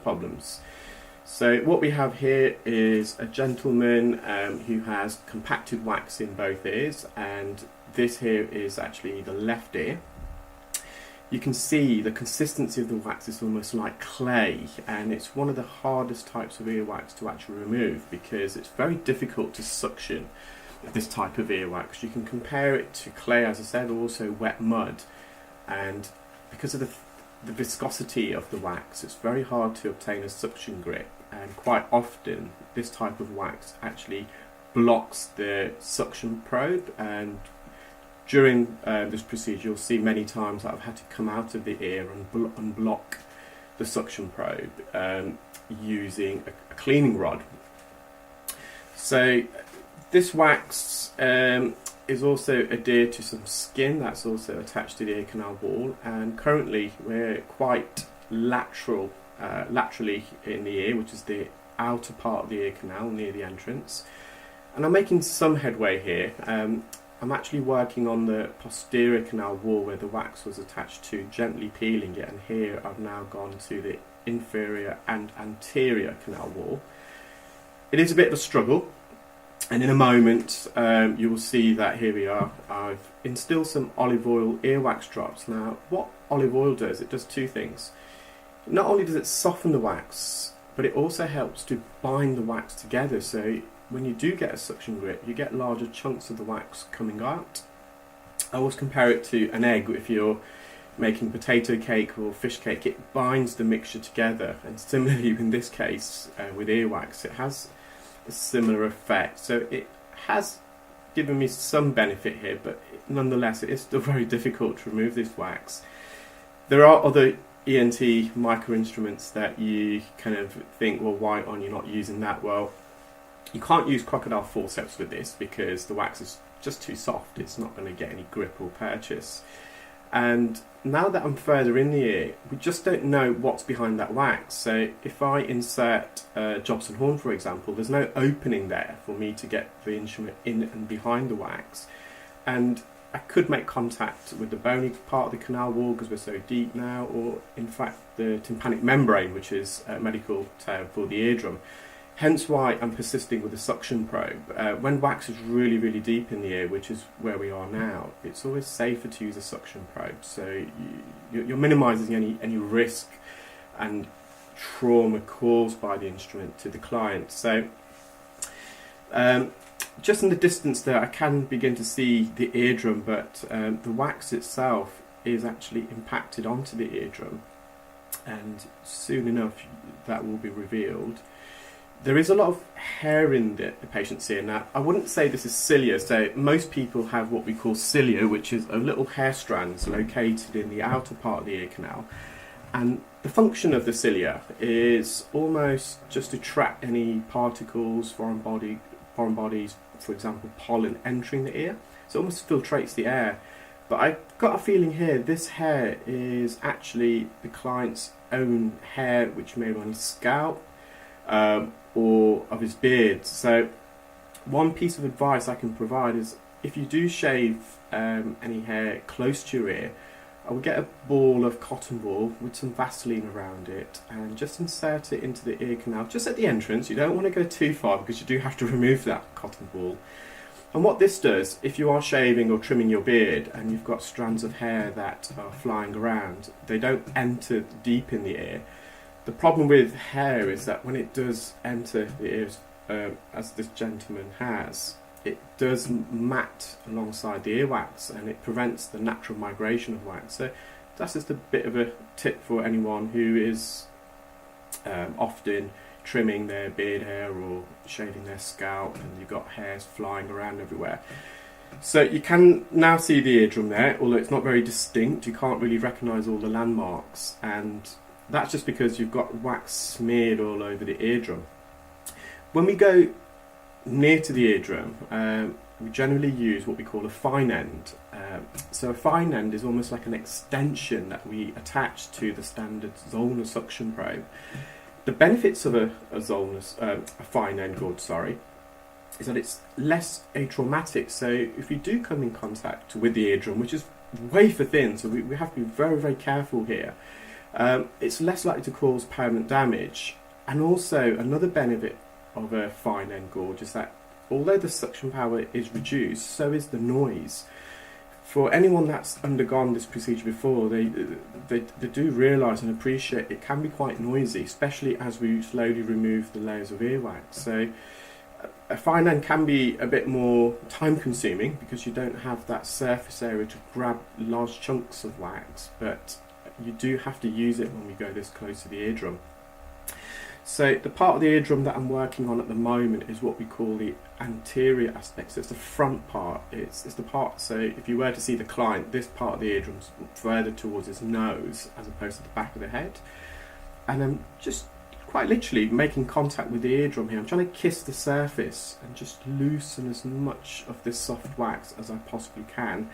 problems. So what we have here is a gentleman who has compacted wax in both ears, and this here is actually the left ear. You can see the consistency of the wax is almost like clay, and it's one of the hardest types of earwax to actually remove because it's very difficult to suction this type of earwax. You can compare it to clay, as I said, or also wet mud, and because of the viscosity of the wax, it's very hard to obtain a suction grip, and quite often this type of wax actually blocks the suction probe. And during this procedure, you'll see many times that I've had to come out of the ear and unblock the suction probe using a cleaning rod. So this wax is also adhered to some skin that's also attached to the ear canal wall, and currently we're quite laterally in the ear, which is the outer part of the ear canal near the entrance, and I'm making some headway here. I'm actually working on the posterior canal wall where the wax was attached to, gently peeling it, and here I've now gone to the inferior and anterior canal wall. It is a bit of a struggle, and in a moment you will see that here we are. I've instilled some olive oil earwax drops. Now what olive oil does, it does two things. Not only does it soften the wax, but it also helps to bind the wax together, so when you do get a suction grip, you get larger chunks of the wax coming out. I always compare it to an egg. If you're making potato cake or fish cake, it binds the mixture together, and similarly in this case with earwax, it has a similar effect. So it has given me some benefit here, but nonetheless it is still very difficult to remove this wax. There are other ENT micro instruments that you kind of think, well, why are you not using that? Well, you can't use crocodile forceps with this because the wax is just too soft. It's not going to get any grip or purchase. And now that I'm further in the ear, we just don't know what's behind that wax. So if I insert Jobson horn, for example, there's no opening there for me to get the instrument in and behind the wax. And I could make contact with the bony part of the canal wall because we're so deep now, or in fact the tympanic membrane, which is a medical term for the eardrum. Hence why I'm persisting with the suction probe. When wax is really, really deep in the ear, which is where we are now, it's always safer to use a suction probe. So you're minimising any risk and trauma caused by the instrument to the client. So just in the distance there, I can begin to see the eardrum, but the wax itself is actually impacted onto the eardrum, and soon enough that will be revealed. There is a lot of hair in the patient's ear. Now, I wouldn't say this is cilia. So most people have what we call cilia, which is a little hair strands located in the outer part of the ear canal. And the function of the cilia is almost just to trap any particles, foreign bodies, for example, pollen entering the ear. So it almost filtrates the air. But I've got a feeling here, this hair is actually the client's own hair, which may be on his scalp, or of his beard. So one piece of advice I can provide is, if you do shave any hair close to your ear, I would get a ball of cotton wool with some Vaseline around it and just insert it into the ear canal just at the entrance. You don't want to go too far because you do have to remove that cotton wool. And what this does, if you are shaving or trimming your beard and you've got strands of hair that are flying around, they don't enter deep in the ear. The problem with hair is that when it does enter the ears, as this gentleman has, it does mat alongside the earwax and it prevents the natural migration of wax. So that's just a bit of a tip for anyone who is often trimming their beard hair or shaving their scalp and you've got hairs flying around everywhere. So you can now see the eardrum there, although it's not very distinct. You can't really recognise all the landmarks, and that's just because you've got wax smeared all over the eardrum. When we go near to the eardrum, we generally use what we call a fine end. So a fine end is almost like an extension that we attach to the standard Zollner suction probe. The benefits of a fine end gauge, is that it's less atraumatic. So if you do come in contact with the eardrum, which is wafer thin, so we have to be very, very careful here. it's less likely to cause permanent damage. And also another benefit of a fine end gauge is that although the suction power is reduced, so is the noise. For anyone that's undergone this procedure before, they do realise and appreciate it can be quite noisy, especially as we slowly remove the layers of earwax. So a fine end can be a bit more time consuming because you don't have that surface area to grab large chunks of wax, but you do have to use it when we go this close to the eardrum. So the part of the eardrum that I'm working on at the moment is what we call the anterior aspect. So it's the front part. It's the part, so if you were to see the client, this part of the eardrum's further towards his nose as opposed to the back of the head. And I'm just quite literally making contact with the eardrum here. I'm trying to kiss the surface and just loosen as much of this soft wax as I possibly can.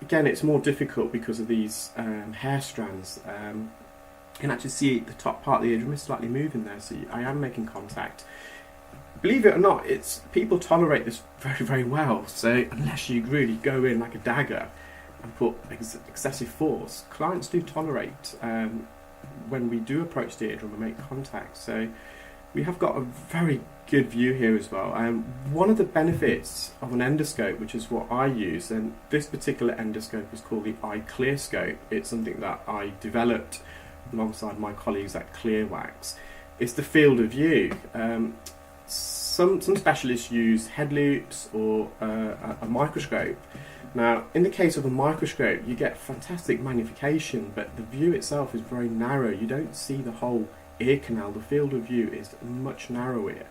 Again, it's more difficult because of these hair strands. You can actually see the top part of the eardrum is slightly moving there, so I am making contact. Believe it or not, people tolerate this very, very well. So unless you really go in like a dagger and put excessive force, clients do tolerate when we do approach the eardrum and make contact. So we have got a very good view here as well. One of the benefits of an endoscope, which is what I use, and this particular endoscope is called the iClearScope. It's something that I developed alongside my colleagues at Earwax. It's the field of view. Some specialists use head loops or a microscope. Now, in the case of a microscope, you get fantastic magnification, but the view itself is very narrow. You don't see the whole ear canal. The field of view is much narrower.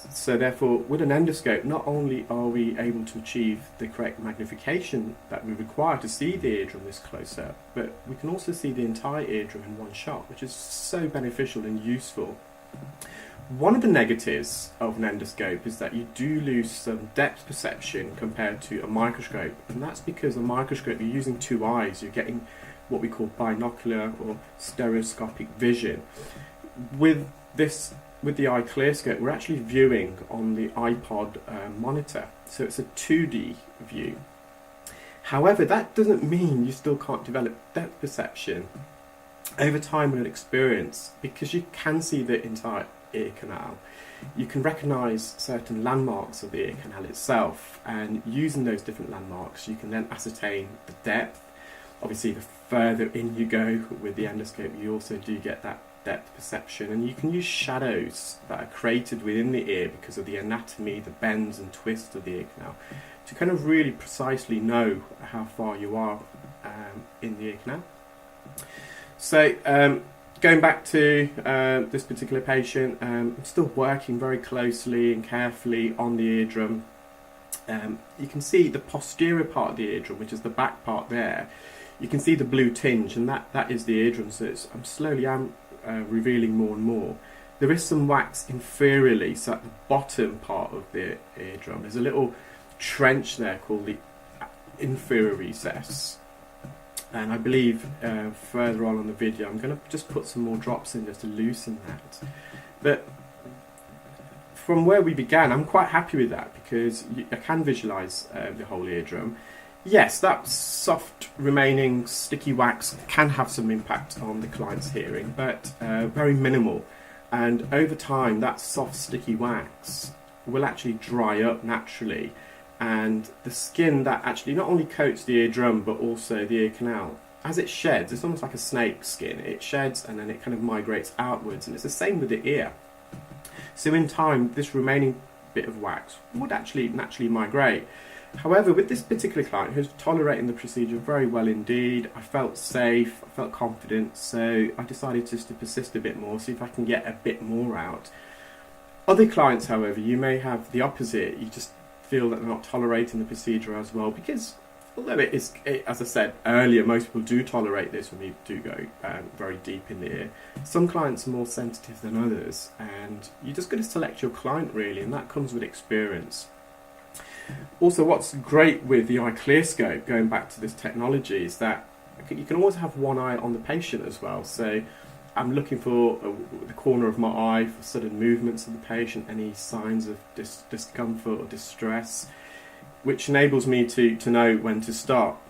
So therefore, with an endoscope, not only are we able to achieve the correct magnification that we require to see the eardrum this close up, but we can also see the entire eardrum in one shot, which is so beneficial and useful. One of the negatives of an endoscope is that you do lose some depth perception compared to a microscope, and that's because a microscope, you're using two eyes, you're getting what we call binocular or stereoscopic vision. With the iClearScope, we're actually viewing on the iPod monitor, so it's a 2D view. However, that doesn't mean you still can't develop depth perception over time and experience, because you can see the entire ear canal. You can recognise certain landmarks of the ear canal itself, and using those different landmarks you can then ascertain the depth. Obviously, the further in you go with the endoscope, you also do get that depth perception, and you can use shadows that are created within the ear because of the anatomy, the bends and twists of the ear canal, to kind of really precisely know how far you are in the ear canal. So going back to this particular patient, I'm still working very closely and carefully on the eardrum. You can see the posterior part of the eardrum, which is the back part there. You can see the blue tinge, and that is the eardrum, so I'm slowly revealing more and more. There is some wax inferiorly, so at the bottom part of the eardrum there's a little trench there called the inferior recess, and I believe further on the video I'm going to just put some more drops in just to loosen that. But from where we began, I'm quite happy with that because I can visualise the whole eardrum. Yes, that soft remaining sticky wax can have some impact on the client's hearing, but very minimal. And over time, that soft sticky wax will actually dry up naturally, and the skin that actually not only coats the eardrum but also the ear canal, as it sheds, it's almost like a snake skin. It sheds and then it kind of migrates outwards, and it's the same with the ear. So in time, this remaining bit of wax would actually naturally migrate. However, with this particular client who's tolerating the procedure very well indeed, I felt safe, I felt confident, so I decided just to persist a bit more, see if I can get a bit more out. Other clients, however, you may have the opposite. You just feel that they're not tolerating the procedure as well, because although as I said earlier, most people do tolerate this when we do go very deep in the ear, some clients are more sensitive than others, and you're just going to select your client really, and that comes with experience. Also, what's great with the iClearScope, going back to this technology, is that you can always have one eye on the patient as well. So I'm looking for the corner of my eye for sudden movements of the patient, any signs of discomfort or distress, which enables me to know when to stop.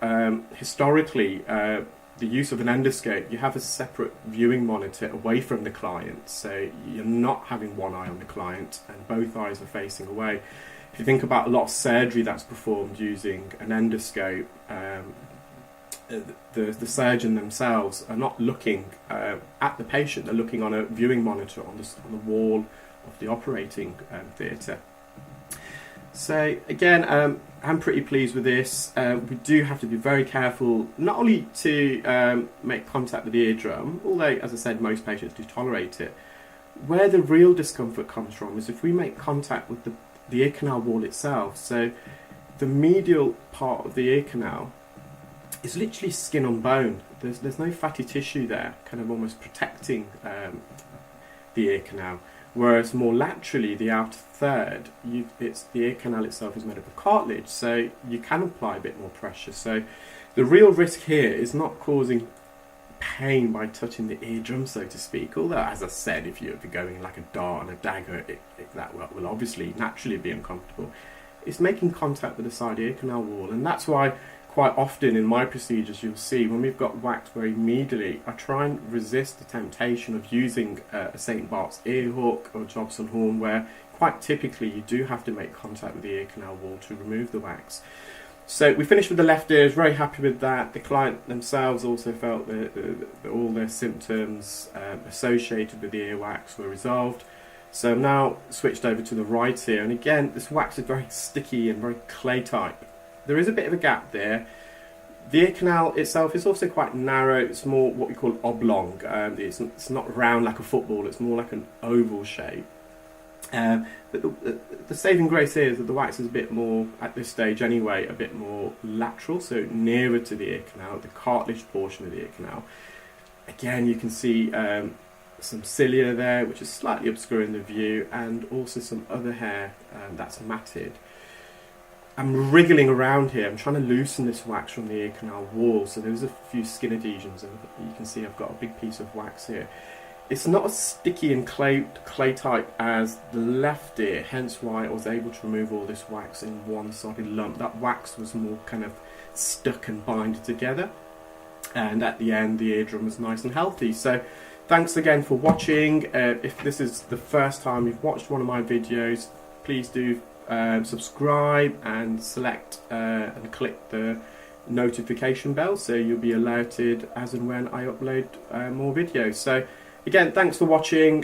Historically, the use of an endoscope, you have a separate viewing monitor away from the client, so you're not having one eye on the client and both eyes are facing away. If you think about a lot of surgery that's performed using an endoscope, the surgeon themselves are not looking at the patient, they're looking on a viewing monitor on the wall of the operating theatre. So again, I'm pretty pleased with this. We do have to be very careful not only to make contact with the eardrum, although as I said most patients do tolerate it. Where the real discomfort comes from is if we make contact with the ear canal wall itself. So the medial part of the ear canal is literally skin on bone. There's no fatty tissue there, kind of almost protecting the ear canal. Whereas more laterally, the outer third, the ear canal itself is made up of cartilage, so you can apply a bit more pressure. So the real risk here is not causing pain by touching the eardrum, so to speak. Although, as I said, if you're going like a dart and a dagger, that will obviously naturally be uncomfortable. It's making contact with the side ear canal wall, and that's why quite often in my procedures you'll see when we've got wax very medially, I try and resist the temptation of using a St. Bart's ear hook or Jobson horn, where quite typically you do have to make contact with the ear canal wall to remove the wax. So we finished with the left ear, very happy with that. The client themselves also felt that all their symptoms associated with the earwax were resolved. So I'm now switched over to the right ear, and again this wax is very sticky and very clay type. There is a bit of a gap there. The ear canal itself is also quite narrow. It's more what we call oblong. It's not round like a football, it's more like an oval shape. But the saving grace here is that the wax is a bit more, at this stage anyway, a bit more lateral, so nearer to the ear canal, the cartilage portion of the ear canal. Again, you can see some cilia there, which is slightly obscuring the view, and also some other hair that's matted. I'm wriggling around here, I'm trying to loosen this wax from the ear canal wall, so there's a few skin adhesions, and you can see I've got a big piece of wax here. It's not as sticky and clay type as the left ear, hence why I was able to remove all this wax in one solid lump. That wax was more kind of stuck and binded together, and at the end the eardrum was nice and healthy. So thanks again for watching. If this is the first time you've watched one of my videos, please do subscribe and select and click the notification bell so you'll be alerted as and when I upload more videos. So again, thanks for watching,